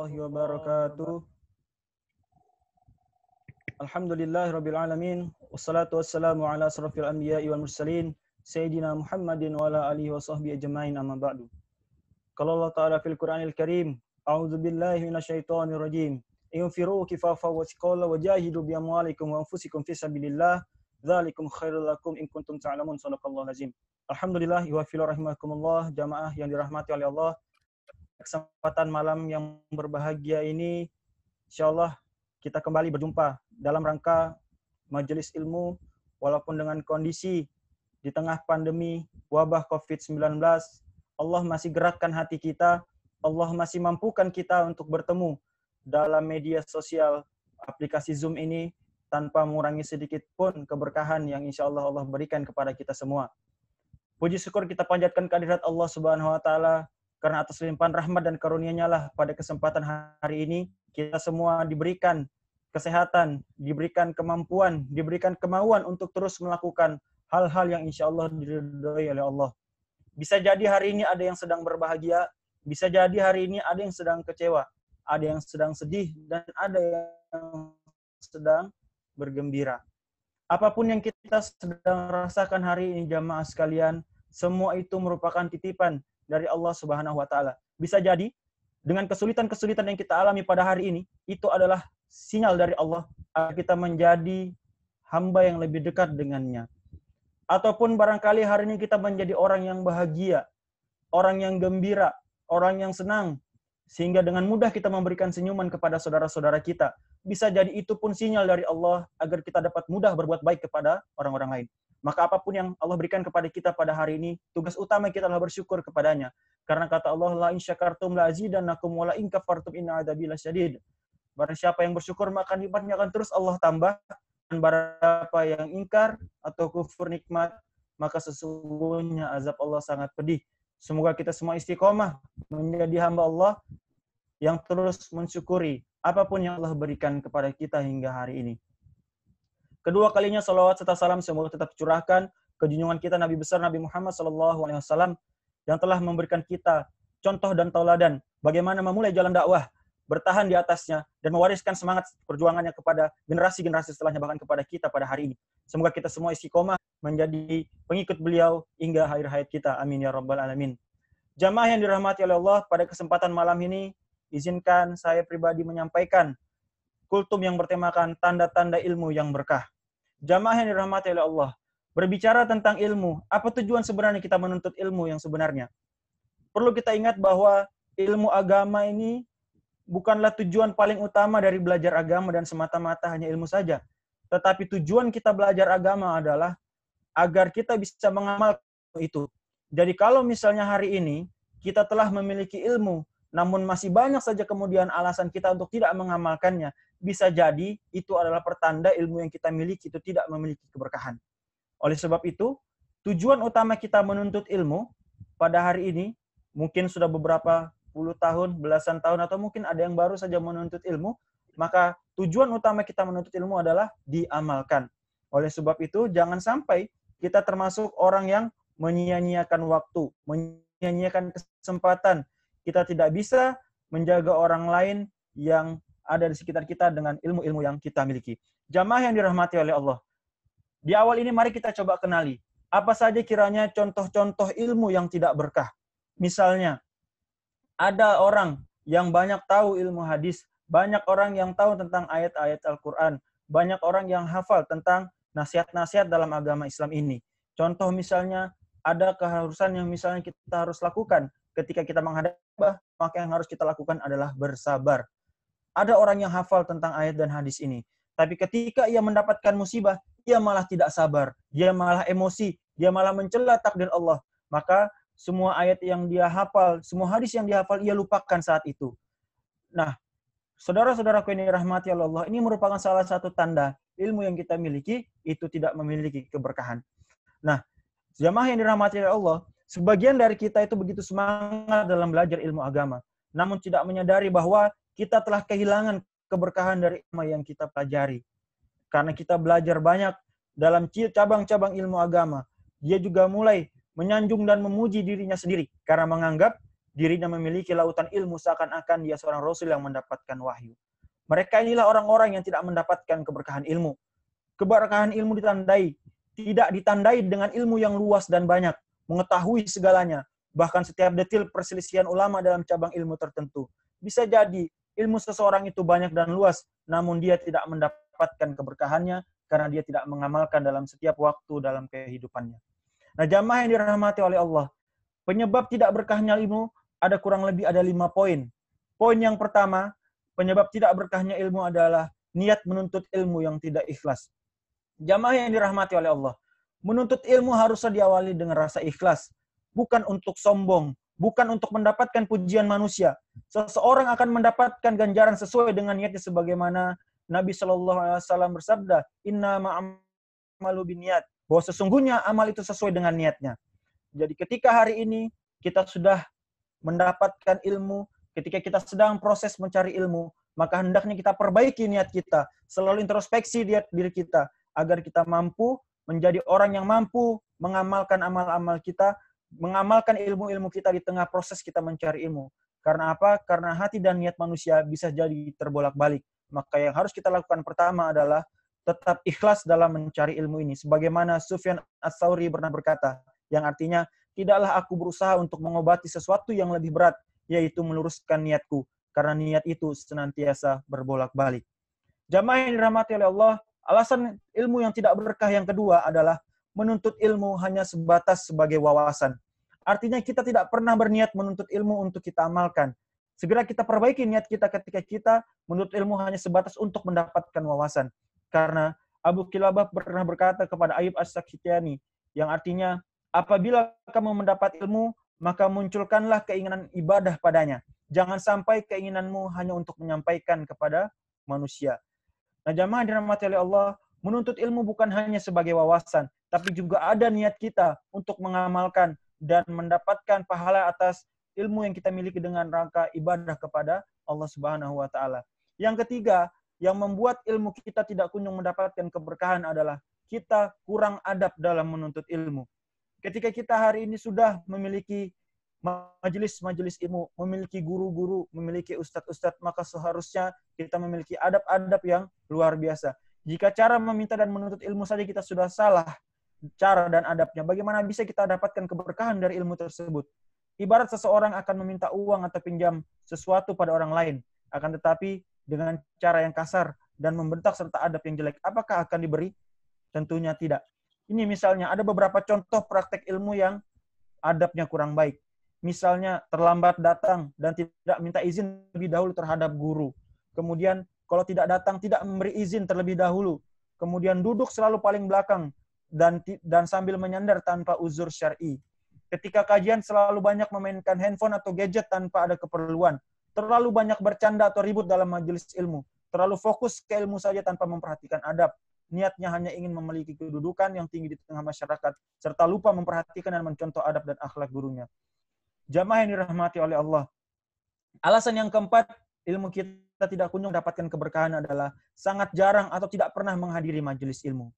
warahmatullahi wabarakatuh. Alhamdulillahirabbil alamin wassalatu wassalamu ala asrofil anbiya'i wal mursalin sayyidina Muhammadin wa ala alihi wa sahbihi ajmain amma ba'du. Qala Allah Ta'ala fil Qur'anil Karim, a'udzu billahi minasyaitonir rajim. Infiru kifafa wa thiqala wajahidu bi amwalikum wa anfusikum fi sabilillah dzalikum khairul lakum in kuntum ta'lamun. Shadaqallahu azim. Alhamdulillah wa fil rahimakumullah, jamaah yang dirahmati oleh Allah. Kesempatan malam yang berbahagia ini insyaallah kita kembali berjumpa dalam rangka majelis ilmu walaupun dengan kondisi di tengah pandemi wabah COVID-19. Allah masih gerakkan hati kita, Allah masih mampukan kita untuk bertemu dalam media sosial aplikasi Zoom ini tanpa mengurangi sedikit pun keberkahan yang insyaallah Allah berikan kepada kita semua. Puji syukur kita panjatkan kehadirat Allah Subhanahu wa taala karena atas limpahan rahmat dan karunia-Nya lah pada kesempatan hari ini kita semua diberikan kesehatan, diberikan kemampuan, diberikan kemauan untuk terus melakukan hal-hal yang insya Allah diridhoi oleh Allah. Bisa jadi hari ini ada yang sedang berbahagia, bisa jadi hari ini ada yang sedang kecewa, ada yang sedang sedih, dan ada yang sedang bergembira. Apapun yang kita sedang rasakan hari ini jamaah sekalian, semua itu merupakan titipan dari Allah Subhanahu wa taala. Bisa jadi dengan kesulitan-kesulitan yang kita alami pada hari ini, itu adalah sinyal dari Allah agar kita menjadi hamba yang lebih dekat dengannya. Ataupun barangkali hari ini kita menjadi orang yang bahagia, orang yang gembira, orang yang senang, sehingga dengan mudah kita memberikan senyuman kepada saudara-saudara kita. Bisa jadi itu pun sinyal dari Allah agar kita dapat mudah berbuat baik kepada orang-orang lain. Maka apapun yang Allah berikan kepada kita pada hari ini, tugas utama kita adalah bersyukur kepadanya. Karena kata Allah, la in syakartum la azidannakum wa la in kafartum inna adzabi lasyadid. Barang siapa yang bersyukur maka nikmatnya akan terus Allah tambah, dan barang siapa yang ingkar atau kufur nikmat maka sesungguhnya azab Allah sangat pedih. Semoga kita semua istiqomah menjadi hamba Allah yang terus mensyukuri apapun yang Allah berikan kepada kita hingga hari ini. Kedua kalinya salawat serta salam semoga tetap curahkan ke junjungan kita Nabi besar Nabi Muhammad SAW yang telah memberikan kita contoh dan tauladan bagaimana memulai jalan dakwah, bertahan di atasnya, dan mewariskan semangat perjuangannya kepada generasi-generasi setelahnya, bahkan kepada kita pada hari ini. Semoga kita semua istiqomah menjadi pengikut beliau hingga akhir hayat kita. Amin ya rabbal alamin. Jamaah yang dirahmati oleh Allah, pada kesempatan malam ini izinkan saya pribadi menyampaikan kultum yang bertemakan tanda-tanda ilmu yang berkah. Jamaah yang dirahmati oleh Allah, berbicara tentang ilmu, apa tujuan sebenarnya kita menuntut ilmu yang sebenarnya? Perlu kita ingat bahwa ilmu agama ini bukanlah tujuan paling utama dari belajar agama dan semata-mata hanya ilmu saja. Tetapi tujuan kita belajar agama adalah agar kita bisa mengamalkan itu. Jadi kalau misalnya hari ini kita telah memiliki ilmu, namun masih banyak saja kemudian alasan kita untuk tidak mengamalkannya, bisa jadi itu adalah pertanda ilmu yang kita miliki itu tidak memiliki keberkahan. Oleh sebab itu, tujuan utama kita menuntut ilmu pada hari ini, mungkin sudah beberapa puluh tahun, belasan tahun, atau mungkin ada yang baru saja menuntut ilmu, maka tujuan utama kita menuntut ilmu adalah diamalkan. Oleh sebab itu, jangan sampai kita termasuk orang yang menyia-nyiakan waktu, menyia-nyiakan kesempatan. Kita tidak bisa menjaga orang lain yang ada di sekitar kita dengan ilmu-ilmu yang kita miliki. Jamaah yang dirahmati oleh Allah. Di awal ini mari kita coba kenali. Apa saja kiranya contoh-contoh ilmu yang tidak berkah. Misalnya, ada orang yang banyak tahu ilmu hadis, banyak orang yang tahu tentang ayat-ayat Al-Quran, banyak orang yang hafal tentang nasihat-nasihat dalam agama Islam ini. Contoh misalnya, ada keharusan yang misalnya kita harus lakukan ketika kita menghadapi, maka yang harus kita lakukan adalah bersabar. Ada orang yang hafal tentang ayat dan hadis ini, tapi ketika ia mendapatkan musibah, ia malah tidak sabar, dia malah emosi, dia malah mencela takdir Allah. Maka semua ayat yang dia hafal, semua hadis yang dia hafal, ia lupakan saat itu. Nah, saudara-saudaraku yang dirahmati Allah, ini merupakan salah satu tanda ilmu yang kita miliki itu tidak memiliki keberkahan. Nah, jamaah yang dirahmati Allah, sebagian dari kita itu begitu semangat dalam belajar ilmu agama, namun tidak menyadari bahwa kita telah kehilangan keberkahan dari ilmu yang kita pelajari. Karena kita belajar banyak dalam cabang-cabang ilmu agama, dia juga mulai menyanjung dan memuji dirinya sendiri karena menganggap Dirinya memiliki lautan ilmu seakan-akan dia seorang rasul yang mendapatkan wahyu. Mereka inilah orang-orang yang tidak mendapatkan keberkahan ilmu. Keberkahan ilmu tidak ditandai dengan ilmu yang luas dan banyak, mengetahui segalanya, bahkan setiap detil perselisihan ulama dalam cabang ilmu tertentu. Bisa jadi ilmu seseorang itu banyak dan luas, namun dia tidak mendapatkan keberkahannya karena dia tidak mengamalkan dalam setiap waktu dalam kehidupannya. Nah, jamaah yang dirahmati oleh Allah, penyebab tidak berkahnya ilmu ada kurang lebih ada 5 poin. Poin yang pertama, penyebab tidak berkahnya ilmu adalah niat menuntut ilmu yang tidak ikhlas. Jamaah yang dirahmati oleh Allah, menuntut ilmu harusnya diawali dengan rasa ikhlas, bukan untuk sombong, bukan untuk mendapatkan pujian manusia. Seseorang akan mendapatkan ganjaran sesuai dengan niatnya sebagaimana Nabi Shallallahu Alaihi Wasallam bersabda, Inna ma'amalu biniat, bahwa sesungguhnya amal itu sesuai dengan niatnya. Jadi ketika hari ini kita sudah mendapatkan ilmu, ketika kita sedang proses mencari ilmu, maka hendaknya kita perbaiki niat kita, selalu introspeksi diri kita, agar kita mampu menjadi orang yang mampu mengamalkan amal-amal kita, mengamalkan ilmu-ilmu kita di tengah proses kita mencari ilmu. Karena apa? Karena hati dan niat manusia bisa jadi terbolak-balik. Maka yang harus kita lakukan pertama adalah tetap ikhlas dalam mencari ilmu ini. Sebagaimana Sufyan Ats-Tsauri pernah berkata, yang artinya, tidaklah aku berusaha untuk mengobati sesuatu yang lebih berat, yaitu meluruskan niatku, karena niat itu senantiasa berbolak-balik. Jamaah yang dirahmati oleh Allah, alasan ilmu yang tidak berkah yang kedua adalah menuntut ilmu hanya sebatas sebagai wawasan. Artinya kita tidak pernah berniat menuntut ilmu untuk kita amalkan. Segera kita perbaiki niat kita ketika kita menuntut ilmu hanya sebatas untuk mendapatkan wawasan. Karena Abu Kilabah pernah berkata kepada Ayyub As-Sakhtiyani, yang artinya, apabila kamu mendapat ilmu, maka munculkanlah keinginan ibadah padanya. Jangan sampai keinginanmu hanya untuk menyampaikan kepada manusia. Nah, jamaah dirahmati oleh Allah, menuntut ilmu bukan hanya sebagai wawasan, tapi juga ada niat kita untuk mengamalkan dan mendapatkan pahala atas ilmu yang kita miliki dengan rangka ibadah kepada Allah Subhanahu wa taala. Yang ketiga, yang membuat ilmu kita tidak kunjung mendapatkan keberkahan adalah kita kurang adab dalam menuntut ilmu. Ketika kita hari ini sudah memiliki majelis-majelis ilmu, memiliki guru-guru, memiliki ustadz-ustadz, maka seharusnya kita memiliki adab-adab yang luar biasa. Jika cara meminta dan menuntut ilmu saja kita sudah salah cara dan adabnya, bagaimana bisa kita dapatkan keberkahan dari ilmu tersebut? Ibarat seseorang akan meminta uang atau pinjam sesuatu pada orang lain, akan tetapi dengan cara yang kasar dan membentak serta adab yang jelek, apakah akan diberi? Tentunya tidak. Ini misalnya ada beberapa contoh praktek ilmu yang adabnya kurang baik. Misalnya terlambat datang dan tidak minta izin lebih dahulu terhadap guru. Kemudian kalau tidak datang tidak memberi izin terlebih dahulu. Kemudian duduk selalu paling belakang dan sambil menyandar tanpa uzur syar'i. Ketika kajian selalu banyak memainkan handphone atau gadget tanpa ada keperluan. Terlalu banyak bercanda atau ribut dalam majelis ilmu. Terlalu fokus ke ilmu saja tanpa memperhatikan adab. Niatnya hanya ingin memiliki kedudukan yang tinggi di tengah masyarakat, serta lupa memperhatikan dan mencontoh adab dan akhlak gurunya. Jamaah yang dirahmati oleh Allah. Alasan yang keempat, ilmu kita tidak kunjung mendapatkan keberkahan adalah sangat jarang atau tidak pernah menghadiri majelis ilmu.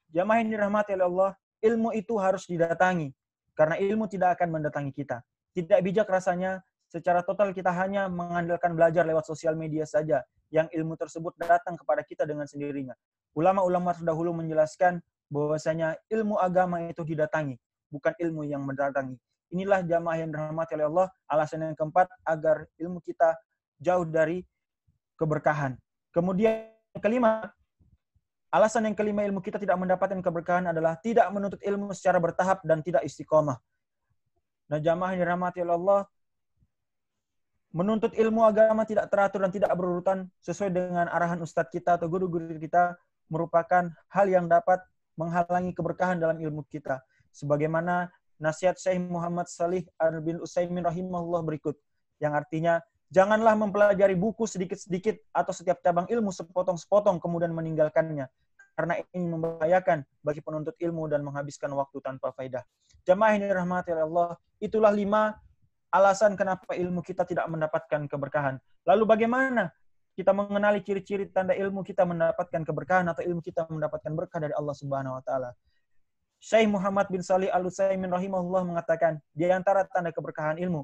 Jamaah yang dirahmati oleh Allah, ilmu itu harus didatangi, karena ilmu tidak akan mendatangi kita. Tidak bijak rasanya secara total kita hanya mengandalkan belajar lewat sosial media saja, yang ilmu tersebut datang kepada kita dengan sendirinya. Ulama-ulama terdahulu menjelaskan bahwasanya ilmu agama itu didatangi, bukan ilmu yang mendatangi. Inilah jamaah yang dirahmati oleh Allah, alasan yang keempat agar ilmu kita jauh dari keberkahan. Kemudian kelima, alasan yang kelima ilmu kita tidak mendapatkan keberkahan adalah tidak menuntut ilmu secara bertahap dan tidak istiqomah. Nah, jamaah yang dirahmati oleh Allah, menuntut ilmu agama tidak teratur dan tidak berurutan sesuai dengan arahan ustadz kita atau guru-guru kita merupakan hal yang dapat menghalangi keberkahan dalam ilmu kita. Sebagaimana nasihat Syekh Muhammad Shalih bin Utsaimin rahimahullah berikut, yang artinya, janganlah mempelajari buku sedikit-sedikit atau setiap cabang ilmu sepotong-sepotong kemudian meninggalkannya, karena ini membahayakan bagi penuntut ilmu dan menghabiskan waktu tanpa faedah. Jamaah yang dirahmati oleh Allah, itulah 5 alasan kenapa ilmu kita tidak mendapatkan keberkahan. Lalu bagaimana kita mengenali ciri-ciri tanda ilmu kita mendapatkan keberkahan atau ilmu kita mendapatkan berkah dari Allah Subhanahu wa taala? Syekh Muhammad bin Shalih Al-Utsaimin rahimahullah mengatakan, di antara tanda keberkahan ilmu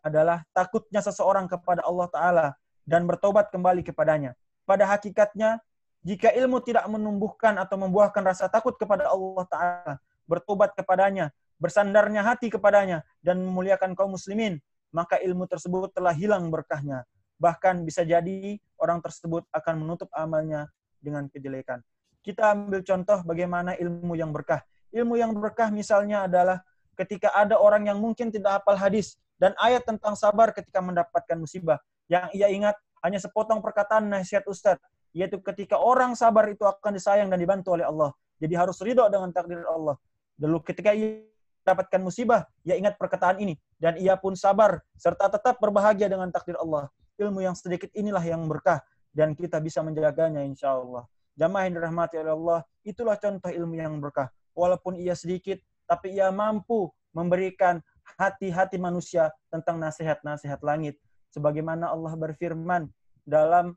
adalah takutnya seseorang kepada Allah Ta'ala dan bertobat kembali kepadanya. Pada hakikatnya, jika ilmu tidak menumbuhkan atau membuahkan rasa takut kepada Allah Ta'ala, bertobat kepadanya, bersandarnya hati kepadanya, dan memuliakan kaum muslimin, maka ilmu tersebut telah hilang berkahnya. Bahkan bisa jadi orang tersebut akan menutup amalnya dengan kejelekan. Kita ambil contoh bagaimana ilmu yang berkah. Ilmu yang berkah misalnya adalah ketika ada orang yang mungkin tidak hafal hadis dan ayat tentang sabar ketika mendapatkan musibah. Yang ia ingat hanya sepotong perkataan nasihat Ustadz, yaitu ketika orang sabar itu akan disayang dan dibantu oleh Allah. Jadi harus ridho dengan takdir Allah. Dulu ketika ia mendapatkan musibah, ia ingat perkataan ini. Dan ia pun sabar, serta tetap berbahagia dengan takdir Allah. Ilmu yang sedikit inilah yang berkah, dan kita bisa menjaganya insya Allah. Jamaah yang dirahmati oleh Allah, itulah contoh ilmu yang berkah. Walaupun ia sedikit, tapi ia mampu memberikan hati-hati manusia tentang nasihat-nasihat langit. Sebagaimana Allah berfirman dalam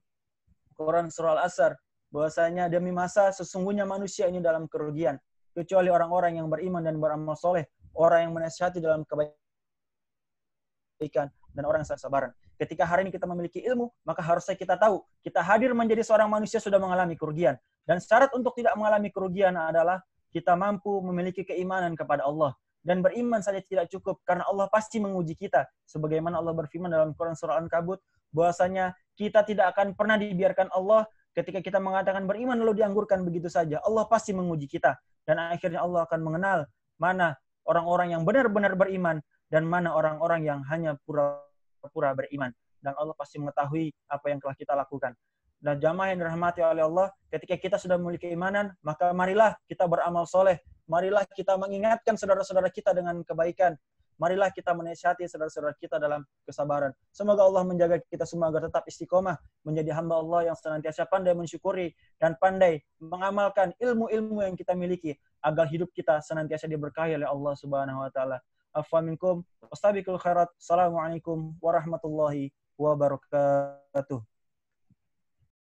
Quran surah Al-Asr, bahwasanya demi masa sesungguhnya manusia ini dalam kerugian, kecuali orang-orang yang beriman dan beramal soleh, orang yang menasihati dalam kebaikan, dan orang yang sabaran. Ketika hari ini kita memiliki ilmu, maka harusnya kita tahu, kita hadir menjadi seorang manusia sudah mengalami kerugian. Dan syarat untuk tidak mengalami kerugian adalah kita mampu memiliki keimanan kepada Allah. Dan beriman saja tidak cukup, karena Allah pasti menguji kita. Sebagaimana Allah berfirman dalam Quran surah Al-Ankabut, bahwasanya kita tidak akan pernah dibiarkan Allah ketika kita mengatakan beriman lalu dianggurkan begitu saja. Allah pasti menguji kita. Dan akhirnya Allah akan mengenal mana orang-orang yang benar-benar beriman dan mana orang-orang yang hanya pura-pura beriman. Dan Allah pasti mengetahui apa yang telah kita lakukan. Dan jamaah yang dirahmati oleh Allah, ketika kita sudah memiliki keimanan, maka marilah kita beramal soleh. Marilah kita mengingatkan saudara-saudara kita dengan kebaikan. Marilah kita menasihati saudara-saudara kita dalam kesabaran. Semoga Allah menjaga kita semua agar tetap istiqomah, menjadi hamba Allah yang senantiasa pandai mensyukuri dan pandai mengamalkan ilmu-ilmu yang kita miliki, agar hidup kita senantiasa diberkahi oleh Allah Subhanahu wa taala. Afwan minkum, wastabiqul khairat. Assalamualaikum warahmatullahi wabarakatuh.